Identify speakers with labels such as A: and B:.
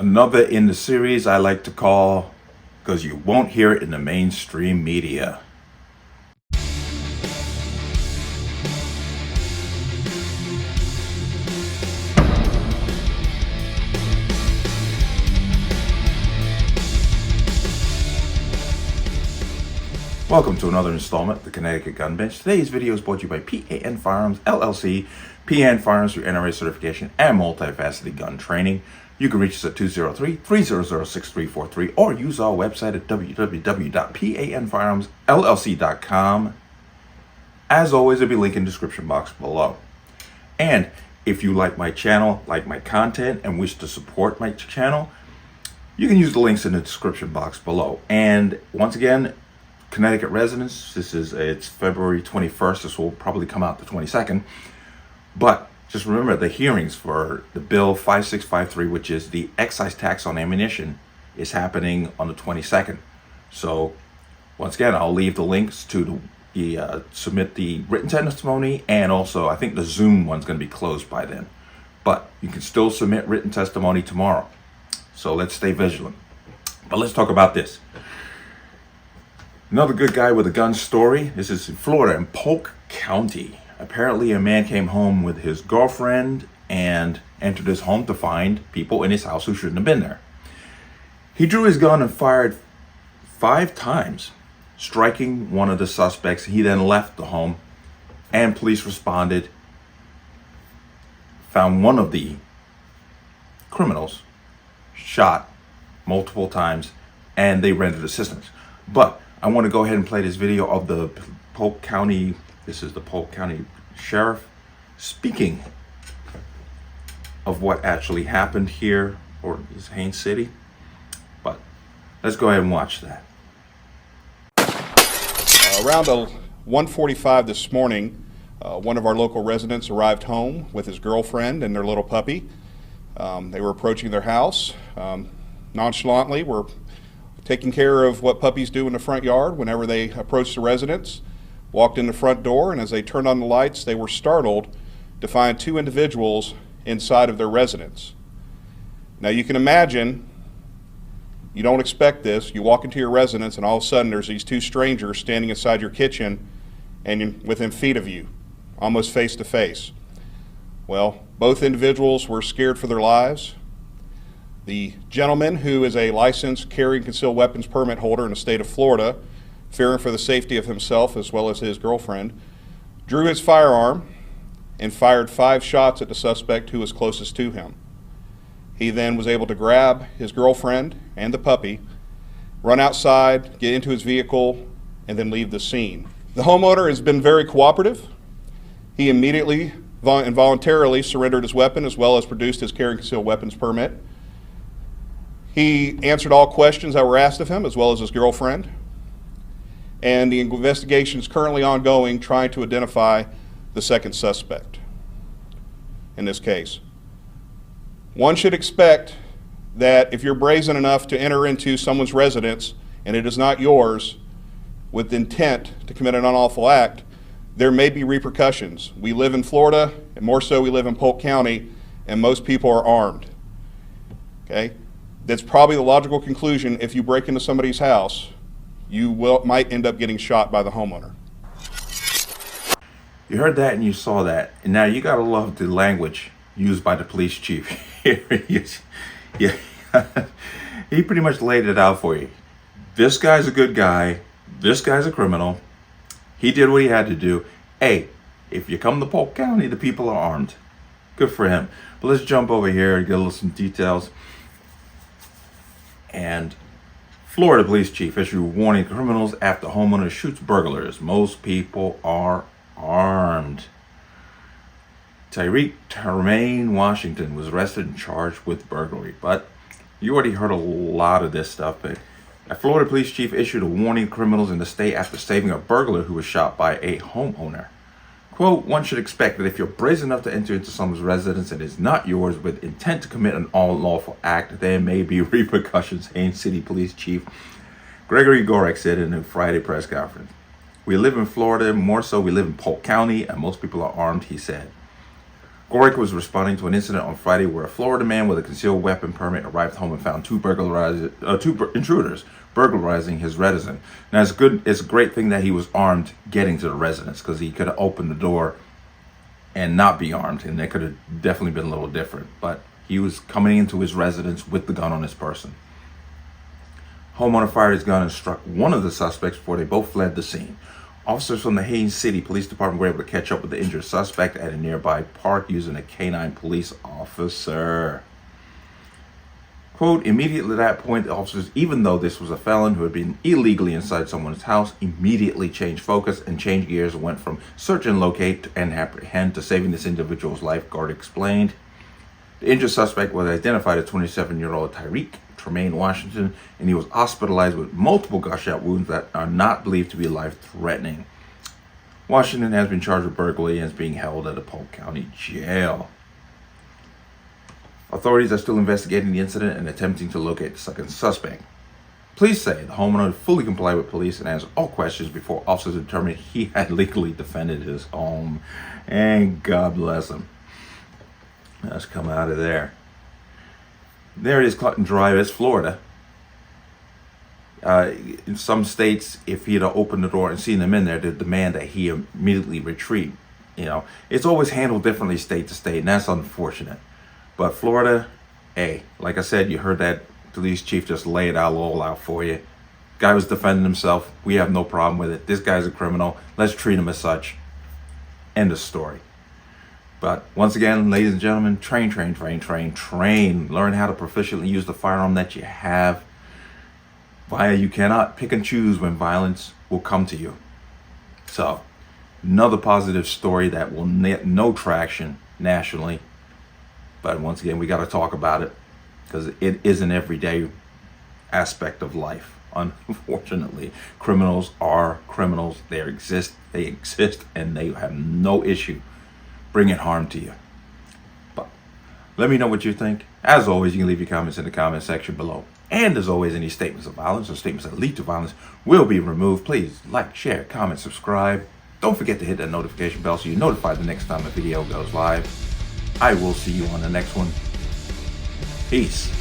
A: Another in the series I like to call, because you won't hear it in the mainstream media. Welcome to another installment of the Connecticut Gun Bench. Today's video is brought to you by P.A.N. Firearms, LLC. P.A.N. Firearms through NRA certification and multifaceted gun training. You can reach us at 203-300-6343 or use our website at www.panfirearmsllc.com. As always, there'll be a link in the description box below. And if you like my channel, like my content, and wish to support my channel, you can use the links in the description box below. And once again, Connecticut residents, it's February 21st. This will probably come out the 22nd. But just remember the hearings for the bill 5653, which is the excise tax on ammunition, is happening on the 22nd. So once again, I'll leave the links to submit the written testimony, and also I think the Zoom one's going to be closed by then. But you can still submit written testimony tomorrow. So let's stay vigilant. But let's talk about this. Another good guy with a gun story. This is in Florida, in Polk County. Apparently a man came home with his girlfriend and entered his home to find people in his house who shouldn't have been there. He drew his gun and fired 5 times, striking one of the suspects. He then left the home, and police responded, found one of the criminals shot multiple times, and they rendered assistance. But I want to go ahead and play this video of the Polk County. This is the Polk County Sheriff speaking of what actually happened here, or is Haines City. But let's go ahead and watch that.
B: Around 1:45 this morning, one of our local residents arrived home with his girlfriend and their little puppy. They were approaching their house. Nonchalantly, were taking care of what puppies do in the front yard whenever they approach the residence. Walked in the front door, and as they turned on the lights, they were startled to find 2 individuals inside of their residence. Now you can imagine, you don't expect this. You walk into your residence and all of a sudden there's these 2 strangers standing inside your kitchen and within feet of you, almost face to face. Well, both individuals were scared for their lives. The gentleman, who is a licensed carrying concealed weapons permit holder in the state of Florida, fearing for the safety of himself as well as his girlfriend, drew his firearm and fired 5 shots at the suspect who was closest to him. He then was able to grab his girlfriend and the puppy, run outside, get into his vehicle, and then leave the scene. The homeowner has been very cooperative. He immediately and voluntarily surrendered his weapon as well as produced his carrying concealed weapons permit. He answered all questions that were asked of him, as well as his girlfriend. And the investigation is currently ongoing, trying to identify the second suspect in this case. One should expect that if you're brazen enough to enter into someone's residence and it is not yours with intent to commit an unlawful act, there may be repercussions. We live in Florida, and more so we live in Polk County, and most people are armed. Okay? That's probably the logical conclusion. If you break into somebody's house, you might end up getting shot by the homeowner.
A: You heard that and you saw that, and now you gotta love the language used by the police chief. Yeah, he pretty much laid it out for you. This guy's a good guy. This guy's a criminal. He did what he had to do. Hey, if you come to Polk County, the people are armed. Good for him. But let's jump over here and get some details. And Florida police chief issue warning criminals after homeowner shoots burglars. Most people are armed. Tyreek Tremaine Washington was arrested and charged with burglary. But you already heard a lot of this stuff. But a Florida police chief issued a warning to criminals in the state after saving a burglar who was shot by a homeowner. Quote, one should expect that if you're brazen enough to enter into someone's residence and is not yours with intent to commit an unlawful act, there may be repercussions, Haines City Police Chief Gregory Gorek said in a Friday press conference. We live in Florida, more so we live in Polk County, and most people are armed, he said. Gorick was responding to an incident on Friday where a Florida man with a concealed weapon permit arrived home and found two intruders burglarizing his residence. Now it's a great thing that he was armed getting to the residence, because he could have opened the door and not be armed, and it could have definitely been a little different. But he was coming into his residence with the gun on his person. Homeowner fired his gun and struck one of the suspects before they both fled the scene. Officers from the Haines City Police Department were able to catch up with the injured suspect at a nearby park using a canine police officer. Quote, immediately at that point, the officers, even though this was a felon who had been illegally inside someone's house, immediately changed focus and changed gears and went from search and locate and apprehend to saving this individual's life, Guard explained. The injured suspect was identified as 27-year-old Tyreek Tremaine Washington, and he was hospitalized with multiple gunshot wounds that are not believed to be life-threatening. Washington has been charged with burglary and is being held at a Polk County jail. Authorities are still investigating the incident and attempting to locate the second suspect. Police say the homeowner fully complied with police and answered all questions before officers determined he had legally defended his home. And God bless him. Let's come out of there. There it is, cut and dry. It's Florida. In some states, if he'd have opened the door and seen them in there, they'd demand that he immediately retreat. You know, it's always handled differently state to state, and that's unfortunate. But Florida, hey, like I said, you heard that police chief just lay it all out for you. Guy was defending himself. We have no problem with it. This guy's a criminal. Let's treat him as such. End of story. But once again, ladies and gentlemen, train. Learn how to proficiently use the firearm that you have. You cannot pick and choose when violence will come to you. So, another positive story that will get no traction nationally. But once again, we got to talk about it, because it is an everyday aspect of life. Unfortunately, criminals are criminals. They exist, and they have no issue bringing harm to you. But let me know what you think. As always, you can leave your comments in the comment section below. And as always, any statements of violence or statements that lead to violence will be removed. Please like, share, comment, subscribe. Don't forget to hit that notification bell so you're notified the next time a video goes live. I will see you on the next one. Peace.